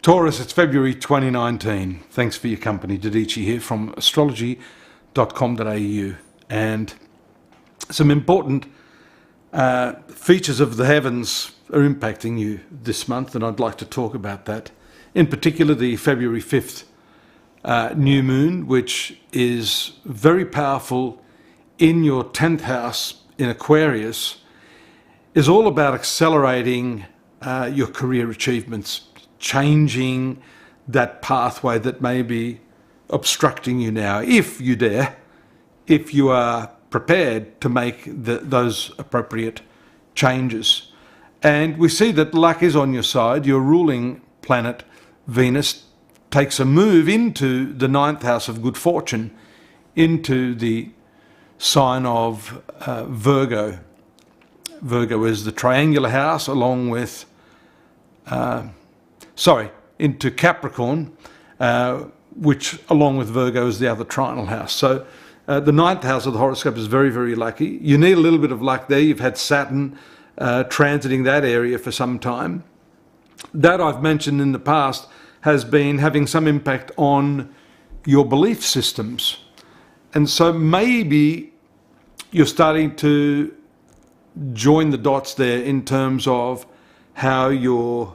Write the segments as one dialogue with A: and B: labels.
A: Taurus, it's February 2019. Thanks for your company. Dadhichi here from astrology.com.au. And some important features of the heavens are impacting you this month, and I'd like to talk about that. In particular, the February 5th new moon, which is very powerful in your 10th house in Aquarius, is all about accelerating your career achievements, changing that pathway that may be obstructing you now, if you dare, if you are prepared to make those appropriate changes. And we see that luck is on your side. Your ruling planet, Venus, takes a move into the 9th house of good fortune, into the sign of Virgo. Virgo is the triangular house, along with into Capricorn, which along with Virgo is the other trinal house. So the 9th house of the horoscope is very, very lucky. You need a little bit of luck there. You've had Saturn transiting that area for some time. That, I've mentioned in the past, has been having some impact on your belief systems. And so maybe you're starting to join the dots there in terms of how your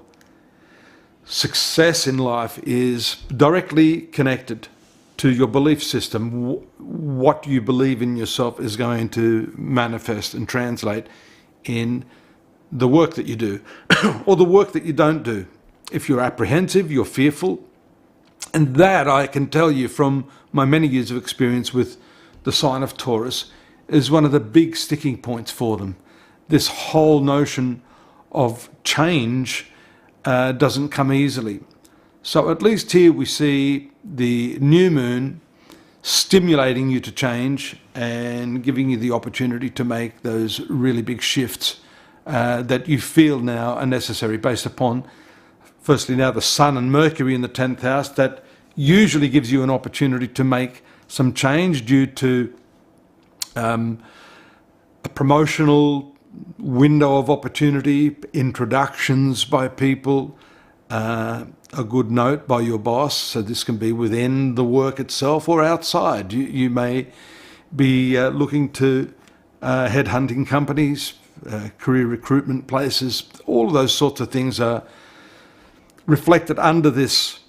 A: success in life is directly connected to your belief system. What you believe in yourself is going to manifest and translate in the work that you do or the work that you don't do. If you're apprehensive, you're fearful. And that, I can tell you from my many years of experience with the sign of Taurus, is one of the big sticking points for them. This whole notion of change doesn't come easily. So at least here we see the new moon stimulating you to change and giving you the opportunity to make those really big shifts that you feel now are necessary, based upon, firstly, now the Sun and Mercury in the 10th house. That usually gives you an opportunity to make some change due to a promotional window of opportunity, introductions by people, a good note by your boss. So this can be within the work itself or outside. You may be looking to headhunting companies, career recruitment places. All of those sorts of things are reflected under this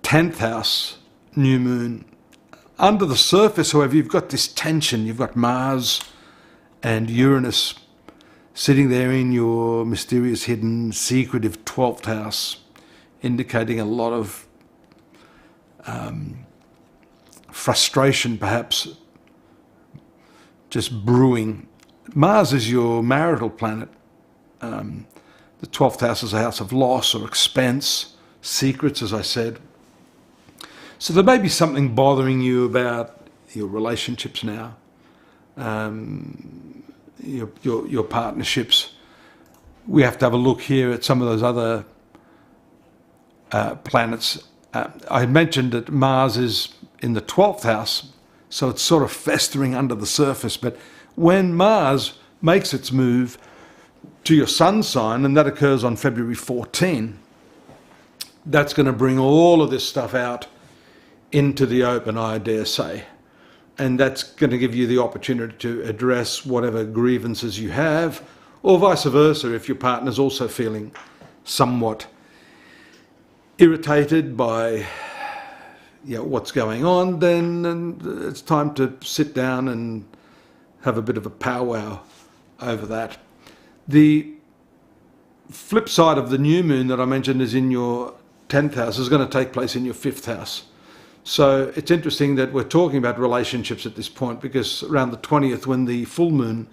A: 10th house new moon. Under the surface, however, you've got this tension. You've got Mars and Uranus sitting there in your mysterious, hidden, secretive 12th house, indicating a lot of frustration, perhaps, just brewing. Mars is your marital planet. The 12th house is a house of loss or expense, secrets, as I said. So there may be something bothering you about your relationships now. Your partnerships. We have to have a look here at some of those other planets. I mentioned that Mars is in the 12th house, so it's sort of festering under the surface. But when Mars makes its move to your sun sign, and that occurs on February 14, that's going to bring all of this stuff out into the open, I dare say. And that's going to give you the opportunity to address whatever grievances you have, or vice versa, if your partner's also feeling somewhat irritated by what's going on, then it's time to sit down and have a bit of a powwow over that. The flip side of the new moon that I mentioned is in your 10th house, is going to take place in your 5th house. So it's interesting that we're talking about relationships at this point, because around the 20th, when the full moon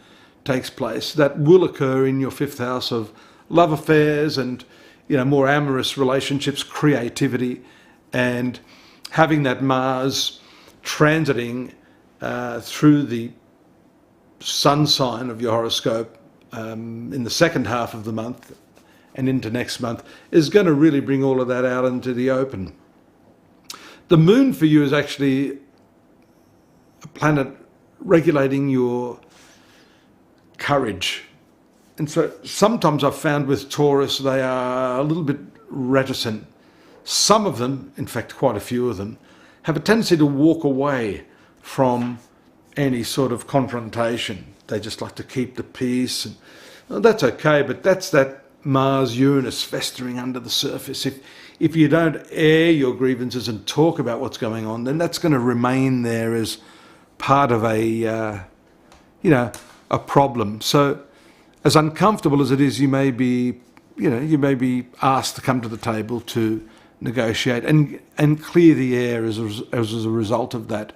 A: takes place, that will occur in your 5th house of love affairs and more amorous relationships, creativity, and having that Mars transiting through the sun sign of your horoscope in the second half of the month and into next month is going to really bring all of that out into the open. The moon for you is actually a planet regulating your courage. And so sometimes I've found with Taurus, they are a little bit reticent. Some of them, in fact quite a few of them, have a tendency to walk away from any sort of confrontation. They just like to keep the peace, and well, that's okay, but that's that Mars-Uranus festering under the surface. If you don't air your grievances and talk about what's going on, then that's going to remain there as part of a problem. So as uncomfortable as it is, you may be asked to come to the table to negotiate and clear the air as a result of that.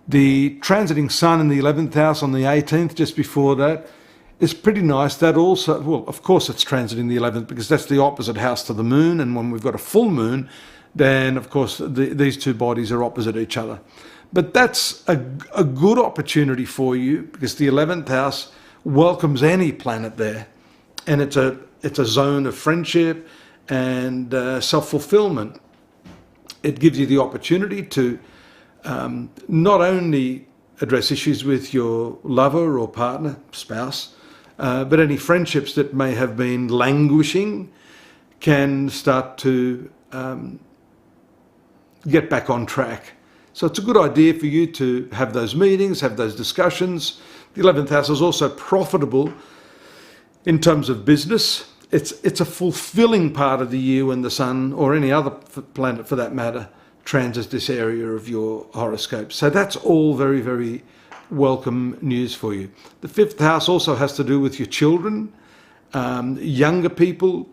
A: The transiting Sun in the 11th house on the 18th, just before that, is pretty nice. That also, well, of course it's transiting the 11th because that's the opposite house to the moon, and when we've got a full moon, then of course these two bodies are opposite each other. But that's a good opportunity for you because the 11th house welcomes any planet there, and it's a zone of friendship and self-fulfillment. It gives you the opportunity to not only address issues with your lover or partner, spouse, but any friendships that may have been languishing can start to get back on track. So it's a good idea for you to have those meetings, have those discussions. The 11th house is also profitable in terms of business. It's a fulfilling part of the year when the Sun, or any other planet for that matter, transits this area of your horoscope. So that's all very, very welcome news for you. The 5th house also has to do with your children, younger people,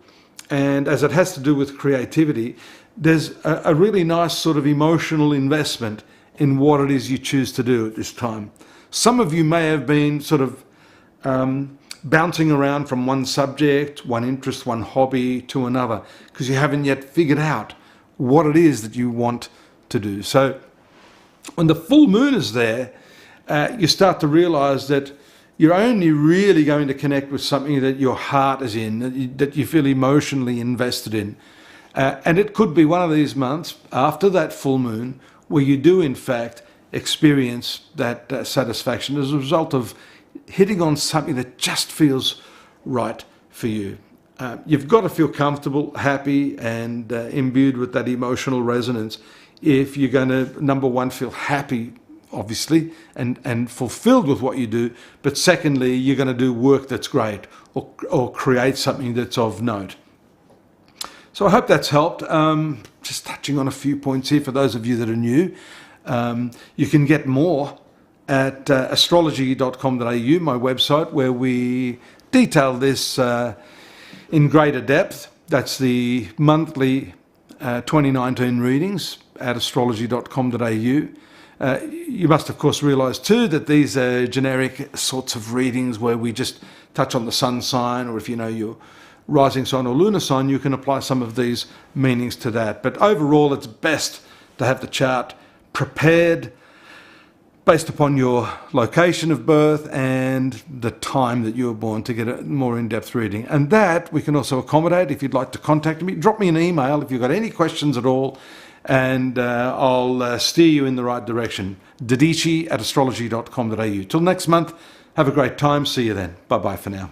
A: and as it has to do with creativity, there's a really nice sort of emotional investment in what it is you choose to do at this time. Some of you may have been sort of bouncing around from one subject, one interest, one hobby to another because you haven't yet figured out what it is that you want to do. So when the full moon is there, you start to realize that you're only really going to connect with something that your heart is in, that you feel emotionally invested in. And it could be one of these months after that full moon where you do in fact experience that satisfaction as a result of hitting on something that just feels right for you. You've got to feel comfortable, happy, and imbued with that emotional resonance if you're going to, number one, feel happy, obviously, and fulfilled with what you do, but secondly, you're going to do work that's great or create something that's of note. So I hope that's helped. Just touching on a few points here for those of you that are new. You can get more at astrology.com.au, my website, where we detail this in greater depth. That's the monthly 2019 readings at astrology.com.au. You must of course realise too that these are generic sorts of readings where we just touch on the sun sign, or if you know your rising sign or lunar sign, you can apply some of these meanings to that. But overall, it's best to have the chart prepared based upon your location of birth and the time that you were born to get a more in-depth reading. And that we can also accommodate. If you'd like to contact me, drop me an email if you've got any questions at all, and I'll steer you in the right direction. Dadhichi at astrology.com.au. Till next month, have a great time. See you then. Bye-bye for now.